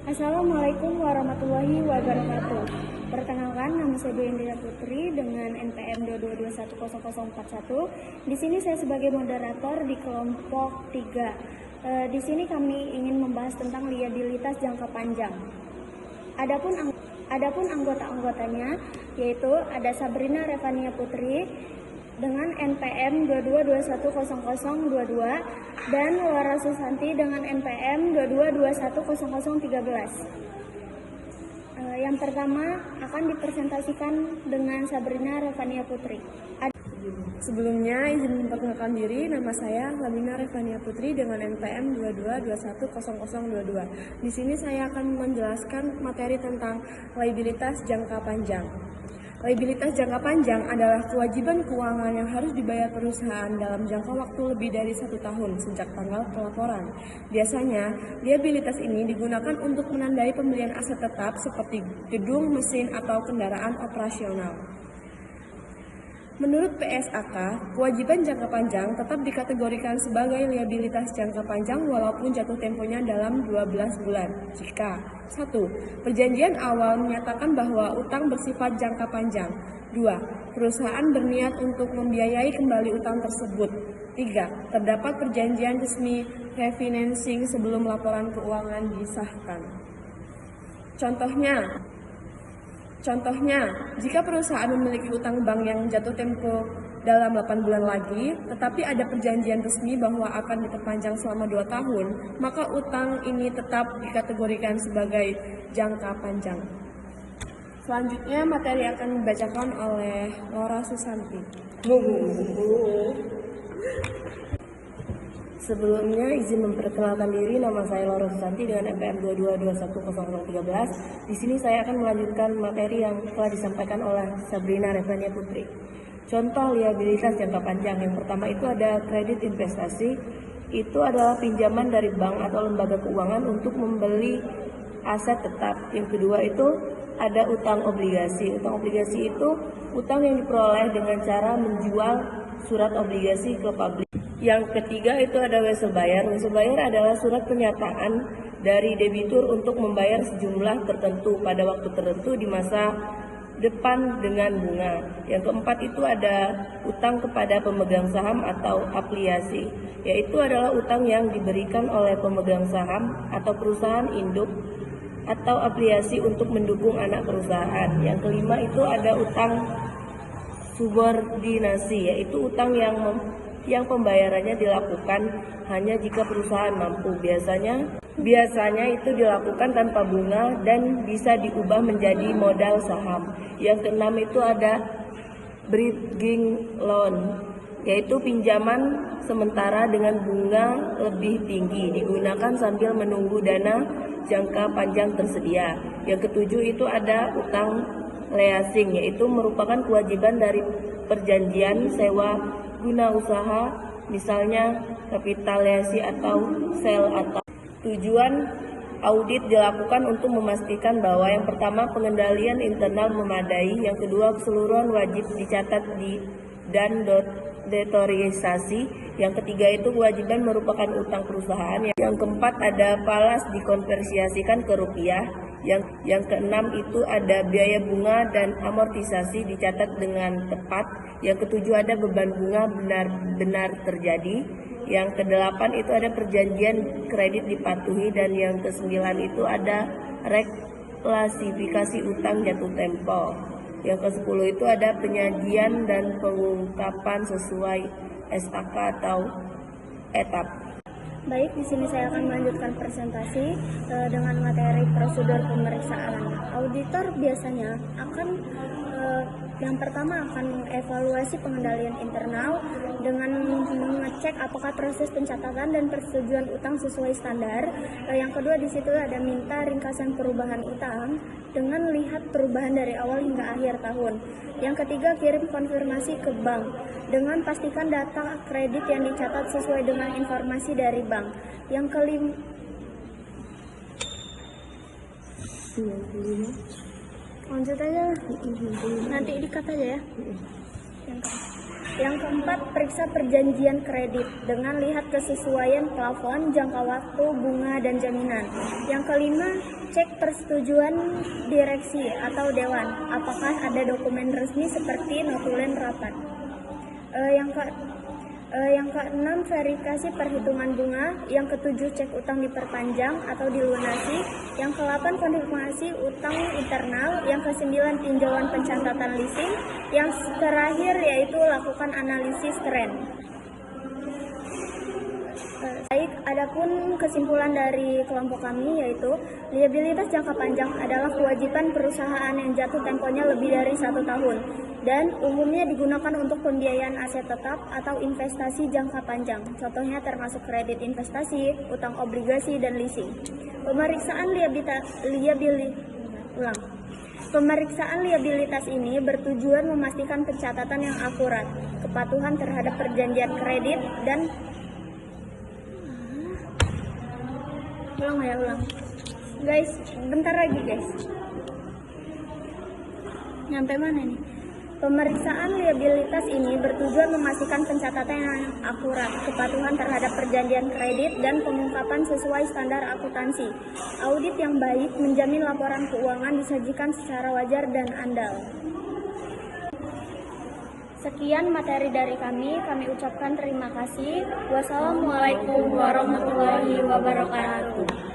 Assalamualaikum warahmatullahi wabarakatuh. Perkenalkan, nama saya Dwi Indira Putri dengan NPM 2210041. Di sini saya sebagai moderator di kelompok 3. Di sini kami ingin membahas tentang liabilitas jangka panjang. Adapun anggota-anggotanya yaitu ada Sabrina Revania Putri dengan NPM 22210022 dan Laura Susanti dengan NPM 22210013. Yang pertama akan dipresentasikan dengan Sabrina Revania Putri. Sebelumnya izin memperkenalkan diri, nama saya Sabrina Revania Putri dengan NPM 22210022. Di sini saya akan menjelaskan materi tentang liabilitas jangka panjang. Liabilitas jangka panjang adalah kewajiban keuangan yang harus dibayar perusahaan dalam jangka waktu lebih dari 1 tahun sejak tanggal pelaporan. Biasanya, liabilitas ini digunakan untuk menandai pembelian aset tetap seperti gedung, mesin, atau kendaraan operasional. Menurut PSAK, kewajiban jangka panjang tetap dikategorikan sebagai liabilitas jangka panjang walaupun jatuh temponya dalam 12 bulan. Jika 1. Perjanjian awal menyatakan bahwa utang bersifat jangka panjang. 2. Perusahaan berniat untuk membiayai kembali utang tersebut. 3. Terdapat perjanjian resmi refinancing sebelum laporan keuangan disahkan. Contohnya, jika perusahaan memiliki utang bank yang jatuh tempo dalam 8 bulan lagi, tetapi ada perjanjian resmi bahwa akan diperpanjang selama 2 tahun, maka utang ini tetap dikategorikan sebagai jangka panjang. Selanjutnya, materi akan dibacakan oleh Laura Susanti. Sebelumnya izin memperkenalkan diri, nama saya Laura Susanti dengan NPM 22210013. Di sini saya akan melanjutkan materi yang telah disampaikan oleh Sabrina Revania Putri. Contoh liabilitas jangka panjang yang pertama itu ada kredit investasi. Itu adalah pinjaman dari bank atau lembaga keuangan untuk membeli aset tetap. Yang kedua itu ada utang obligasi. Utang obligasi itu utang yang diperoleh dengan cara menjual surat obligasi ke publik. Yang ketiga itu ada wesel bayar. Wesel bayar adalah surat pernyataan dari debitur untuk membayar sejumlah tertentu pada waktu tertentu di masa depan dengan bunga. Yang keempat itu ada utang kepada pemegang saham atau afiliasi, yaitu adalah utang yang diberikan oleh pemegang saham atau perusahaan induk atau afiliasi untuk mendukung anak perusahaan. Yang kelima itu ada utang subordinasi, yaitu utang yang pembayarannya dilakukan hanya jika perusahaan mampu. Biasanya itu dilakukan tanpa bunga dan bisa diubah menjadi modal saham. Yang keenam itu ada bridging loan, yaitu pinjaman sementara dengan bunga lebih tinggi digunakan sambil menunggu dana jangka panjang tersedia. Yang ketujuh itu ada utang leasing, yaitu merupakan kewajiban dari perjanjian sewa guna usaha, misalnya kapitalisasi atau sel atau. Tujuan audit dilakukan untuk memastikan bahwa yang pertama pengendalian internal memadai, yang kedua keseluruhan wajib dicatat dan detorisasi, yang ketiga itu kewajiban merupakan utang perusahaan, yang keempat ada falas dikonversiasikan ke rupiah, yang keenam itu ada biaya bunga dan amortisasi dicatat dengan tepat, yang ketujuh ada beban bunga benar-benar terjadi, yang kedelapan itu ada perjanjian kredit dipatuhi, dan yang kesembilan itu ada reklasifikasi utang jatuh tempo. Yang ke-10 itu ada penyajian dan pengungkapan sesuai SAK atau etap. Baik, di sini saya akan melanjutkan presentasi dengan materi prosedur pemeriksaan. Auditor biasanya akan yang pertama akan mengevaluasi pengendalian internal dengan mengecek apakah proses pencatatan dan persetujuan utang sesuai standar. Yang kedua di situ ada minta ringkasan perubahan utang dengan lihat perubahan dari awal hingga akhir tahun. Yang ketiga kirim konfirmasi ke bank dengan pastikan data kredit yang dicatat sesuai dengan informasi dari bank. Yang kelima lanjut aja, nanti dikat aja ya. Yang keempat, periksa perjanjian kredit dengan lihat kesesuaian plafon, jangka waktu, bunga, dan jaminan. Yang kelima, cek persetujuan direksi atau dewan. Apakah ada dokumen resmi seperti notulen rapat. Yang keenam, verifikasi perhitungan bunga. Yang ketujuh, cek utang diperpanjang atau dilunasi. Yang kedelapan, konfirmasi utang internal. Yang kesembilan, tinjauan pencatatan leasing. Yang terakhir yaitu lakukan analisis tren. Baik, adapun kesimpulan dari kelompok kami yaitu liabilitas jangka panjang adalah kewajiban perusahaan yang jatuh temponya lebih dari 1 tahun dan umumnya digunakan untuk pembiayaan aset tetap atau investasi jangka panjang. Contohnya termasuk kredit investasi, utang obligasi, dan leasing. Pemeriksaan liabilitas ini bertujuan memastikan pencatatan yang akurat, kepatuhan terhadap perjanjian kredit, dan ulang. Guys, bentar lagi guys. Nyampe mana nih? Pemeriksaan liabilitas ini bertujuan memastikan pencatatan yang akurat, kepatuhan terhadap perjanjian kredit, dan pengungkapan sesuai standar akuntansi. Audit yang baik menjamin laporan keuangan disajikan secara wajar dan andal. Sekian materi dari kami ucapkan terima kasih. Wassalamualaikum warahmatullahi wabarakatuh.